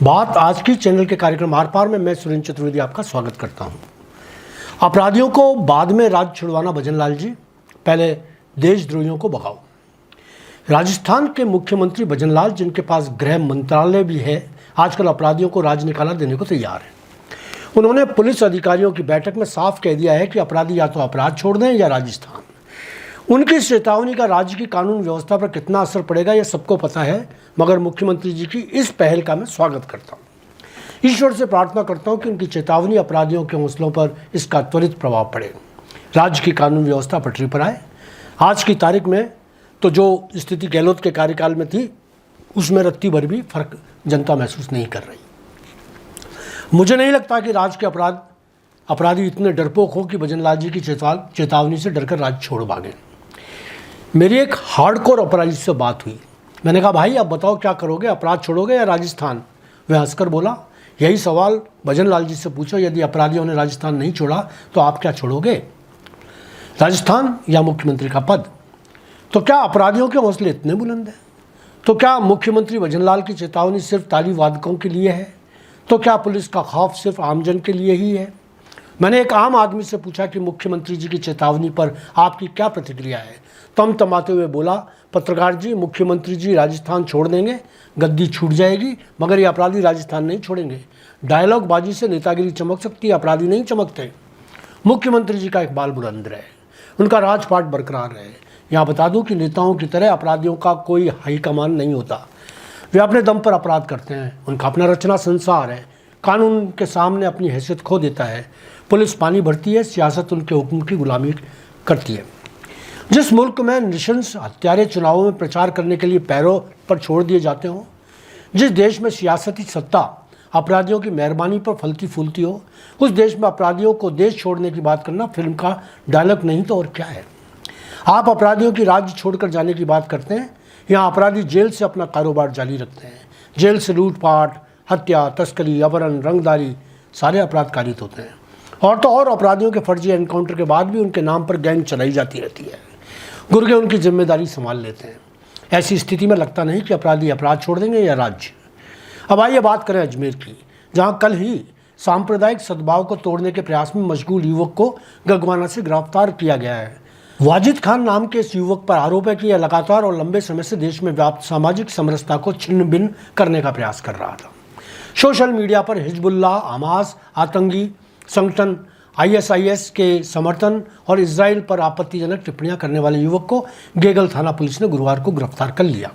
बात आज की चैनल के कार्यक्रम आर पार में मैं सुरेंद्र चतुर्वेदी आपका स्वागत करता हूं। अपराधियों को बाद में राज छुड़वाना भजनलाल जी, पहले देशद्रोहियों को भगाओ। राजस्थान के मुख्यमंत्री भजनलाल, जिनके पास गृह मंत्रालय भी है, आजकल अपराधियों को राज निकाला देने को तैयार है। उन्होंने पुलिस अधिकारियों की बैठक में साफ कह दिया है कि अपराधी या तो अपराध छोड़ दें या राजस्थान। उनकी इस चेतावनी का राज्य की कानून व्यवस्था पर कितना असर पड़ेगा यह सबको पता है, मगर मुख्यमंत्री जी की इस पहल का मैं स्वागत करता हूं। ईश्वर से प्रार्थना करता हूं कि उनकी चेतावनी अपराधियों के हौसलों पर इसका त्वरित प्रभाव पड़े, राज्य की कानून व्यवस्था पटरी पर आए। आज की तारीख में तो जो स्थिति गहलोत के कार्यकाल में थी, उसमें रत्ती भर भी फर्क जनता महसूस नहीं कर रही। मुझे नहीं लगता कि राज्य के अपराधी इतने डरपोक हो कि भजनलाल जी की चेतावनी से डरकर राज्य छोड़ भागे। मेरी एक हार्डकोर अपराधी से बात हुई। मैंने कहा, भाई अब बताओ क्या करोगे, अपराध छोड़ोगे या राजस्थान? वह हंसकर बोला, यही सवाल भजनलाल जी से पूछो, यदि अपराधियों ने राजस्थान नहीं छोड़ा तो आप क्या छोड़ोगे, राजस्थान या मुख्यमंत्री का पद? तो क्या अपराधियों के हौसले इतने बुलंद हैं? तो क्या मुख्यमंत्री भजनलाल की चेतावनी सिर्फ ताली वादकों के लिए है? तो क्या पुलिस का खौफ सिर्फ आमजन के लिए ही है? मैंने एक आम आदमी से पूछा कि मुख्यमंत्री जी की चेतावनी पर आपकी क्या प्रतिक्रिया है। तमतमाते हुए बोला, पत्रकार जी, मुख्यमंत्री जी राजस्थान छोड़ देंगे, गद्दी छूट जाएगी, मगर ये अपराधी राजस्थान नहीं छोड़ेंगे। डायलॉग बाजी से नेतागिरी चमक सकती है, अपराधी नहीं चमकते। मुख्यमंत्री जी का इकबाल बुलंद रहे, उनका राजपाट बरकरार रहे। यहाँ बता दूं कि नेताओं की तरह अपराधियों का कोई हाईकमान नहीं होता। वे अपने दम पर अपराध करते हैं, उनका अपना रचना संसार है। कानून के सामने अपनी हैसियत खो देता है। पुलिस पानी भरती है, सियासत उनके हुक्म की गुलामी करती है। जिस मुल्क में नृशंस हत्यारे चुनावों में प्रचार करने के लिए पैरों पर छोड़ दिए जाते हों, जिस देश में सियासती सत्ता अपराधियों की मेहरबानी पर फलती फूलती हो, उस देश में अपराधियों को देश छोड़ने की बात करना फिल्म का डायलॉग नहीं तो और क्या है। आप अपराधियों की राज्य छोड़कर जाने की बात करते हैं, यहाँ अपराधी जेल से अपना कारोबार जारी रखते हैं। जेल से लूटपाट, हत्या, तस्करी, अपहरण, रंगदारी सारे अपराध कारित होते हैं। और तो और अपराधियों के फर्जी एनकाउंटर के बाद भी उनके नाम पर गैंग चलाई जाती रहती है। गुर्गे उनकी जिम्मेदारी संभाल लेते हैं। ऐसी स्थिति में लगता नहीं कि अपराधी अपराध छोड़ देंगे या राज्य। अब आइए बात करें अजमेर की, जहाँ कल ही सांप्रदायिक सद्भाव को तोड़ने के प्रयास में मशगूल युवक को गगवाना से गिरफ्तार किया गया है। वाजिद खान नाम के इस युवक पर आरोप है कि यह लगातार और लंबे समय से देश में व्याप्त सामाजिक समरसता को छिन्न भिन्न करने का प्रयास कर रहा था। सोशल मीडिया पर हिजबुल्लाह, हमास, आतंकी संगठन ISIS के समर्थन और इजराइल पर आपत्तिजनक टिप्पणियां करने वाले युवक को गेगल थाना पुलिस ने गुरुवार को गिरफ्तार कर लिया।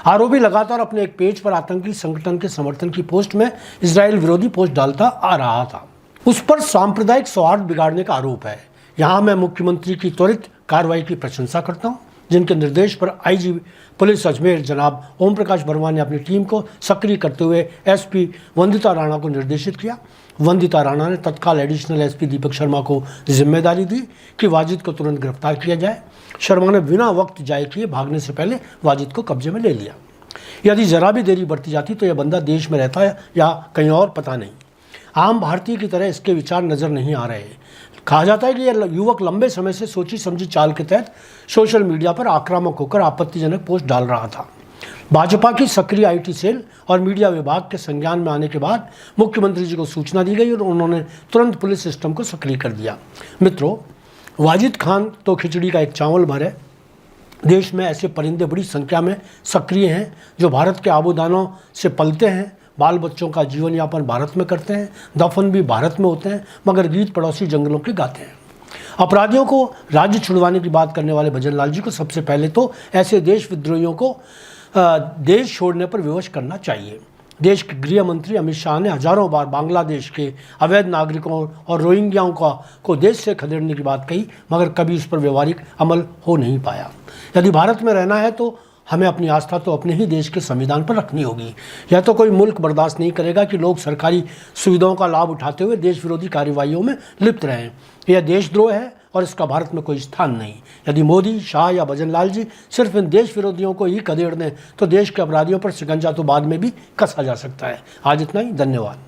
आरोपी लगातार अपने एक पेज पर आतंकी संगठन के समर्थन की पोस्ट में इजराइल विरोधी पोस्ट डालता आ रहा था। उस पर सांप्रदायिक सौहार्द बिगाड़ने का आरोप है। यहाँ मैं मुख्यमंत्री की त्वरित कार्रवाई की प्रशंसा करता हूँ, जिनके निर्देश पर IG पुलिस अजमेर जनाब ओम प्रकाश वर्मा ने अपनी टीम को सक्रिय करते हुए SP वंदिता राणा को निर्देशित किया। वंदिता राणा ने तत्काल एडिशनल SP दीपक शर्मा को जिम्मेदारी दी कि वाजिद को तुरंत गिरफ्तार किया जाए। शर्मा ने बिना वक्त जाए किए भागने से पहले वाजिद को कब्जे में ले लिया। यदि जरा भी देरी बढ़ती जाती तो यह बंदा देश में रहता है या कहीं और, पता नहीं। आम भारतीय की तरह इसके विचार नजर नहीं आ रहे। कहा जाता है कि यह युवक लंबे समय से सोची समझी चाल के तहत सोशल मीडिया पर आक्रामक होकर आपत्तिजनक पोस्ट डाल रहा था। भाजपा की सक्रिय IT सेल और मीडिया विभाग के संज्ञान में आने के बाद मुख्यमंत्री जी को सूचना दी गई और उन्होंने तुरंत पुलिस सिस्टम को सक्रिय कर दिया। मित्रों, वाजिद खान तो खिचड़ी का एक चावल भर है। देश में ऐसे परिंदे बड़ी संख्या में सक्रिय हैं जो भारत के आबोदानों से पलते हैं, बाल बच्चों का जीवन यापन भारत में करते हैं, दफन भी भारत में होते हैं, मगर गीत पड़ोसी जंगलों के गाते हैं। अपराधियों को राज्य छुड़वाने की बात करने वाले भजनलाल जी को सबसे पहले तो ऐसे देश विद्रोहियों को देश छोड़ने पर विवश करना चाहिए। देश के गृह मंत्री अमित शाह ने हजारों बार बांग्लादेश के अवैध नागरिकों और रोहिंग्याओं को देश से खदेड़ने की बात कही, मगर कभी उस पर व्यवहारिक अमल हो नहीं पाया। यदि भारत में रहना है तो हमें अपनी आस्था तो अपने ही देश के संविधान पर रखनी होगी। यह तो कोई मुल्क बर्दाश्त नहीं करेगा कि लोग सरकारी सुविधाओं का लाभ उठाते हुए देश विरोधी कार्रवाइयों में लिप्त रहें। यह देशद्रोह है और इसका भारत में कोई स्थान नहीं। यदि मोदी, शाह या भजनलाल जी सिर्फ इन देश विरोधियों को ही खदेड़ दें तो देश के अपराधियों पर शिकंजा तो बाद में भी कसा जा सकता है। आज इतना ही, धन्यवाद।